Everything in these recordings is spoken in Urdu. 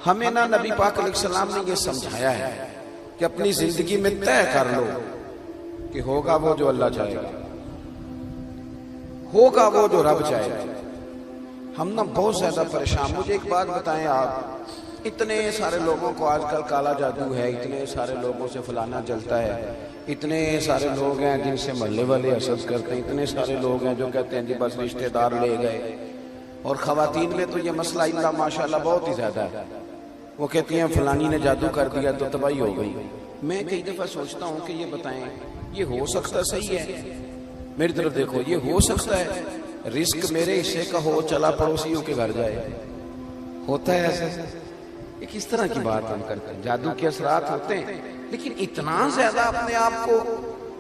ہمیں نہ نبی پاک علیہ السلام نے یہ سمجھایا ہے کہ اپنی زندگی میں طے کر لو کہ ہوگا وہ جو اللہ چاہے گا، ہوگا وہ جو رب چاہے گا۔ ہم نا بہت زیادہ پریشان۔ مجھے ایک بات بتائیں، آپ اتنے سارے لوگوں کو آج کل کالا جادو ہے، اتنے سارے لوگوں سے فلانا جلتا ہے، اتنے سارے لوگ ہیں جن سے محلے والے حسد کرتے ہیں، اتنے سارے لوگ ہیں جو کہتے ہیں جی بس رشتہ دار لے گئے، اور خواتین میں تو یہ مسئلہ اللہ ماشاءاللہ بہت ہی زیادہ ہے۔ وہ کہتی ہیں فلانی نے جادو کر دیا تو تباہی ہو گئی۔ میں کئی دفعہ سوچتا ہوں کہ یہ بتائیں یہ ہو سکتا صحیح ہے؟ میری طرف دیکھو، یہ ہو سکتا ہے رزق میرے حصے کا ہو چلا پڑوسیوں کے گھر جائے؟ ہوتا ہے ایسا؟ یہ کس طرح کی بات ہم کرتے ہیں؟ جادو کے اثرات ہوتے ہیں، لیکن اتنا زیادہ اپنے آپ کو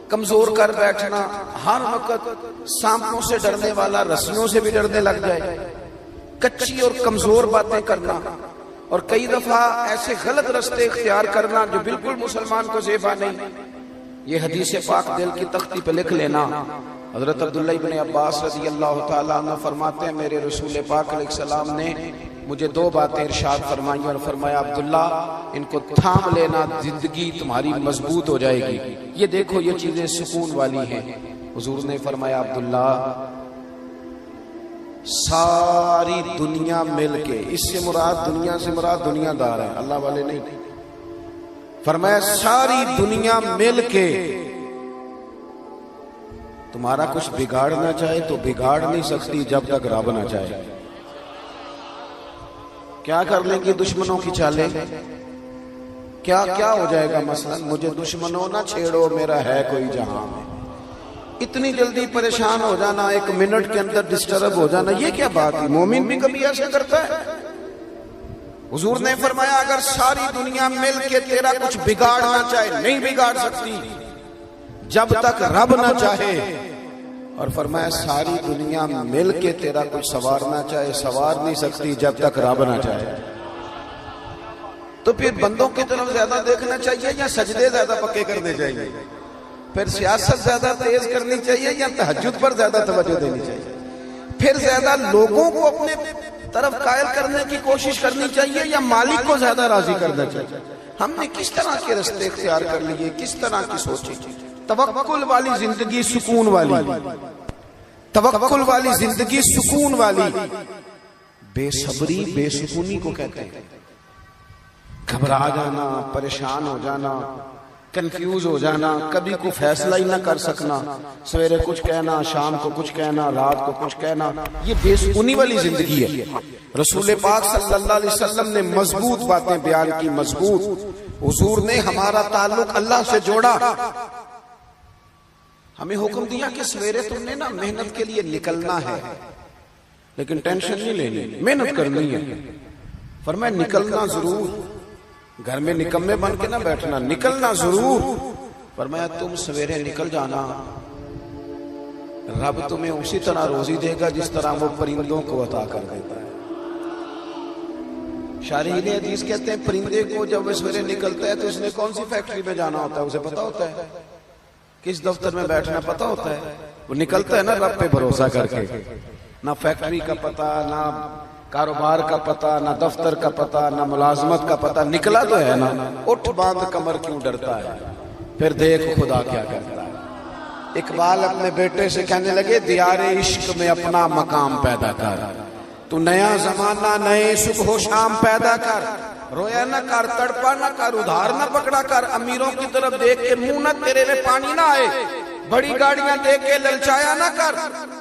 کمزور کر بیٹھنا، ہر وقت سانپوں سے ڈرنے والا رسیوں سے بھی ڈرنے لگ جائے، کچی اور کمزور باتیں کرنا، اور کئی دفعہ ایسے غلط رستے اختیار کرنا جو بالکل مسلمان کو زیبا نہیں۔ یہ حدیث پاک دل کی تختی پہ لکھ لینا۔ حضرت عبداللہ ابن عباس رضی اللہ تعالیٰ عنہ فرماتے ہیں میرے رسول پاک علیہ السلام نے مجھے دو باتیں ارشاد فرمائی اور فرمایا عبداللہ ان کو تھام لینا، زندگی تمہاری مضبوط ہو جائے گی۔ یہ دیکھو یہ چیزیں سکون والی ہیں۔ حضور نے فرمایا عبداللہ ساری دنیا مل کے، اس سے مراد دنیا سے مراد دنیا دار ہے، اللہ والے نہیں، فرمایا ساری دنیا مل کے تمہارا کچھ بگاڑنا چاہے تو بگاڑ نہیں سکتی جب تک رب نہ چاہے۔ کیا کر لیں گے دشمنوں کی چالیں؟ کیا ہو جائے گا؟ مثلا مجھے دشمنوں نہ چھیڑو میرا ہے کوئی جہاں میں۔ اتنی جلدی پریشان ہو جانا، ایک منٹ کے اندر ڈسٹرب ہو جانا، یہ کیا بات ہے؟ مومن بھی کبھی ایسا کرتا ہے؟ حضور نے فرمایا اگر ساری دنیا مل کے تیرا کچھ بگاڑنا چاہے نہیں بگاڑ سکتی جب تک رب نہ چاہے، اور فرمایا ساری دنیا مل کے تیرا کچھ سنوارنا چاہے سنوار نہیں سکتی جب تک رب نہ چاہے۔ تو پھر بندوں کی طرف زیادہ دیکھنا چاہیے یا سجدے زیادہ پکے کرنے چاہیے؟ پھر سیاست زیادہ تیز کرنی چاہیے یا تہجد پر زیادہ توجہ دینی چاہیے؟ پھر زیادہ لوگوں کو اپنے طرف قائل کرنے کی کوشش کرنی چاہیے یا مالک کو زیادہ راضی کرنا چاہیے؟ ہم نے کس طرح کے رستے اختیار کر لیے، کس طرح کی سوچی؟ توکل والی زندگی سکون والی، توکل والی زندگی سکون والی۔ بے صبری بے سکونی کو کہتے ہیں، گھبرا جانا، پریشان ہو جانا، کنفیوز ہو جانا، کبھی کوئی فیصلہ ہی نہ کر سکنا، سویرے کچھ کہنا، شام کو کچھ کہنا، رات کو کچھ کہنا، یہ بے سکونی والی زندگی ہے۔ رسول پاک صلی اللہ علیہ وسلم نے مضبوط باتیں بیان کی، مضبوط۔ حضور نے ہمارا تعلق اللہ سے جوڑا، ہمیں حکم دیا کہ سویرے تم نے نا محنت کے لیے نکلنا ہے، لیکن ٹینشن نہیں لینی، محنت کرنی ہے۔ فرمایا نکلنا ضرور، گھر میں نکمے بن کے نہ بیٹھنا، نکلنا ضرور۔ فرمایا تم سویرے نکل جانا، رب تمہیں اسی طرح روزی دے گا جس طرح وہ پرندوں کو عطا کر دیتا ہے۔ شارحین حدیث کہتے ہیں پرندے کو جب وہ سویرے نکلتا ہے تو اس نے کون سی فیکٹری میں جانا ہوتا ہے اسے پتا ہوتا ہے، کس دفتر میں بیٹھنا پتا ہوتا ہے، وہ نکلتا ہے نا رب پہ بھروسہ کر کے، نہ فیکٹری کا پتا، نہ کاروبار کا پتا، نہ دفتر کا پتا، نہ ملازمت کا پتا، نکلا تو ہے نا۔ اٹھ باندھ کمر کیوں ڈرتا ہے، پھر دیکھ خدا کیا کرتا ہے۔ اقبال اپنے بیٹے سے کہنے لگے دیار عشق میں اپنا مقام پیدا کر، تو نیا زمانہ نئے صبح و شام پیدا کر، رویا نہ کر، تڑپا نہ کر، ادھار نہ پکڑا کر، امیروں کی طرف دیکھ کے منہ نہ تیرے میں پانی نہ آئے، بڑی گاڑیاں دیکھ کے للچایا نہ کر۔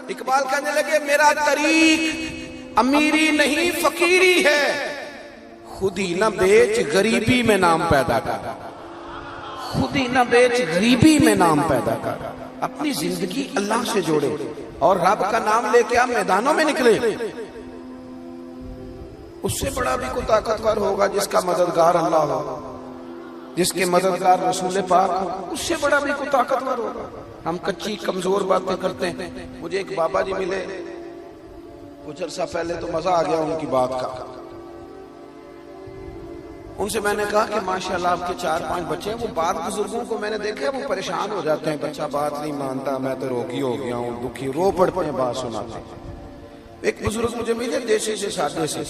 اقبال کہنے لگے میرا طریق امیری نہیں فقیری ہے، خود ہی نہ بیچ غریبی میں نام پیدا کر، خود ہی نہ بیچ غریبی میں نام پیدا کر۔ اپنی زندگی اللہ سے جوڑے اور رب کا نام لے کے آپ میدانوں میں نکلے۔ اس سے بڑا بھی کوئی طاقتور ہوگا جس کا مددگار اللہ ہو، جس کے مددگار رسول پاک ہو، اس سے بڑا بھی کوئی طاقتور ہوگا۔ ہم کچی کمزور باتیں کرتے ہیں۔ مجھے ایک بابا جی ملے کچھ عرصہ پہلے، تو مزہ آ گیا ان کی بات کا۔ ان سے میں نے کہا کہ ماشاءاللہ آپ کے 4-5 بچے ہیں۔ وہ بعض بزرگوں کو میں نے دیکھا ہے وہ پریشان ہو جاتے ہیں، بچہ بات نہیں مانتا، میں تو روگی ہو گیا ہوں، دکھی، رو پڑتے ہیں بات سناتے ہیں۔ ایک بزرگ مجھے ملے دیسی سے سادے سے،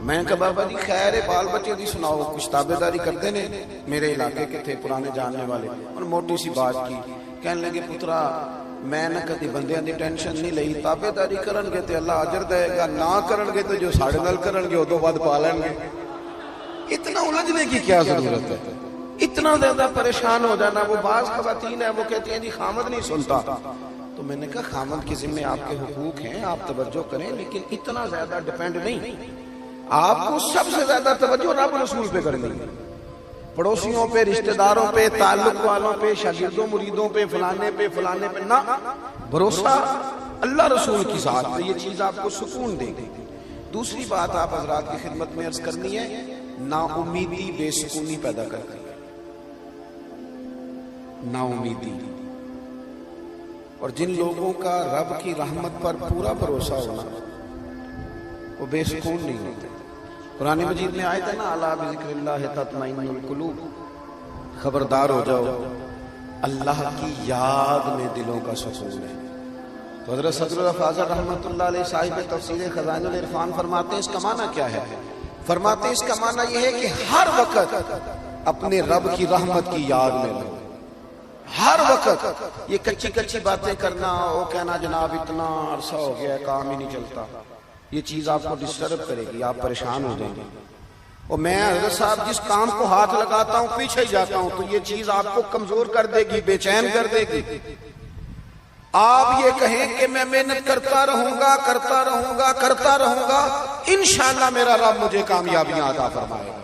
میں کہا بابا جی خیر ہے بال بچے دی سناؤ کچھ تابے داری کرتے نے میرے علاقے کے تھے پرانے جاننے والے اور موٹی سی بات کی کہنے لگے پترا میں نہ کدی بندیاں دی ٹینشن نہیں لئی تابے داری کرن گے تے اللہ اجر دے گا نہ کرن گے تو جو ساڑے نال کرن گے او تو بعد پالن گے اتنا الجھنے کی کیا ضرورت ہے اتنا زیادہ پریشان ہو جانا وہ بعض خواتین ہیں وہ کہتی ہیں جی خامد نہیں سنتا تو میں نے کہا خامد کے ذمہ آپ کے حقوق ہیں آپ توجہ کریں لیکن اتنا زیادہ ڈیپینڈ نہیں آپ کو سب سے زیادہ توجہ رب رسول پہ کرنی ہے پڑوسیوں پہ رشتہ داروں پہ تعلق والوں پہ شاگردوں مریدوں پہ فلانے پہ نہ بھروسہ اللہ رسول کی ذات پہ یہ چیز آپ کو سکون دے گی دوسری بات آپ حضرات کی خدمت میں عرض کرنی ہے نا امیدی بے سکونی پیدا کرتی ہے نا امیدی اور جن لوگوں کا رب کی رحمت پر پورا بھروسہ ہونا وہ بے سکون نہیں ہوتے قرآن مجید میں آیت ہے نا الا بذکر اللہ تطمئن القلوب خبردار ہو جاؤ اللہ کی یاد میں دلوں کا سکون ہے تو حضرت صدر الفاضل رحمۃ اللہ علیہ صاحب تفسیر خزائن العرفان فرماتے ہیں اس کا معنی کیا ہے فرماتے ہیں اس کا معنی یہ ہے کہ ہر وقت اپنے رب کی رحمت کی یاد میں رہو ہر وقت یہ کچی باتیں کرنا وہ کہنا جناب اتنا عرصہ ہو گیا ہے کام ہی نہیں چلتا یہ چیز آپ کو ڈسٹرب کرے گی آپ پریشان ہو جائیں گے اور میں حضرت صاحب جس کام کو ہاتھ لگاتا ہوں پیچھے ہی جاتا ہوں تو یہ چیز آپ کو کمزور کر دے گی بے چین کر دے گی آپ یہ کہیں کہ میں محنت کرتا رہوں گا انشاءاللہ میرا رب مجھے کامیابیاں عطا فرمائے گا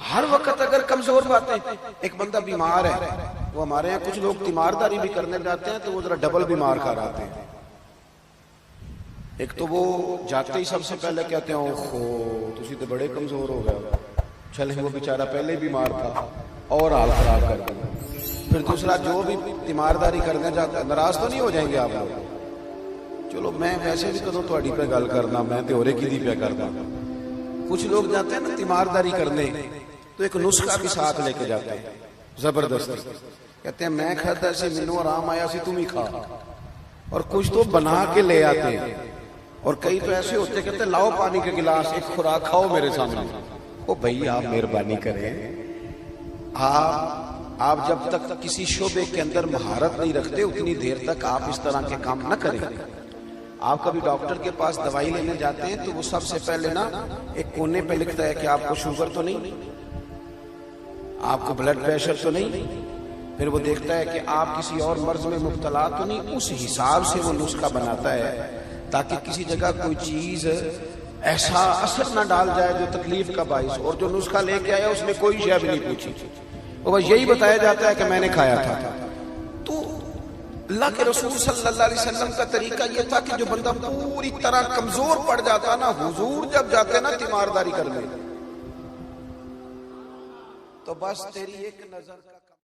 ہر وقت اگر کمزور باتیں ایک بندہ بیمار ہے وہ ہمارے یہاں کچھ لوگ تیمارداری بھی کرنے جاتے ہیں تو وہ ذرا ڈبل بیمار کر آتے ہیں ایک تو وہ جاتے ہی سب سے پہلے کہتے ہیں اوہو تسی تو بڑے کمزور ہو گئے چلے وہ بیچارہ پہلے بیمار تھا اور حال خراب کر دیا پھر دوسرا جو بھی تیمارداری کرنے جاتا ہے ناراض تو نہیں ہو جائیں گے آپ لوگ چلو میں ویسے بھی کدوں تھوڑی پہ گل کرنا میں تے اورے کی دی پہ کرنا کچھ لوگ جاتے ہیں نا تیمارداری کرنے تو ایک نسخہ بھی ساتھ لے کے جاتے ہیں زبردستی کہتے ہیں میں کھاتا سی منو آرام آیا سی تم ہی کھا اور کچھ تو بنا کے لے آتے ہیں اور کئی تو ایسے ہوتے کہتے ہیں لاؤ پانی کے گلاس ایک خوراک کھاؤ میرے سامنے او بھائی آپ مہربانی کریں آپ جب تک کسی شعبے کے اندر مہارت نہیں رکھتے اتنی دیر تک آپ اس طرح کے کام نہ کریں آپ کبھی ڈاکٹر کے پاس دوائی لینے جاتے ہیں تو وہ سب سے پہلے نا ایک کونے پہ لکھتا ہے کہ آپ کو شوگر تو نہیں آپ کو بلڈ پریشر تو نہیں پھر وہ دیکھتا ہے کہ آپ کسی اور مرض میں مبتلا تو نہیں اس حساب سے وہ نسخہ بناتا ہے تاکہ کسی جگہ کوئی چیز ایسا اثر نہ ڈال جائے جو تکلیف کا باعث اور جو نسخہ لے کے آیا اس نے کوئی شے بھی نہیں پوچھی وہ بس یہی بتایا جاتا ہے کہ میں نے کھایا تھا تو اللہ کے رسول صلی اللہ علیہ وسلم کا طریقہ یہ تھا کہ جو بندہ پوری طرح کمزور پڑ جاتا نا حضور جب جاتے نا تیمارداری کرنے تو بس تیری ایک نظر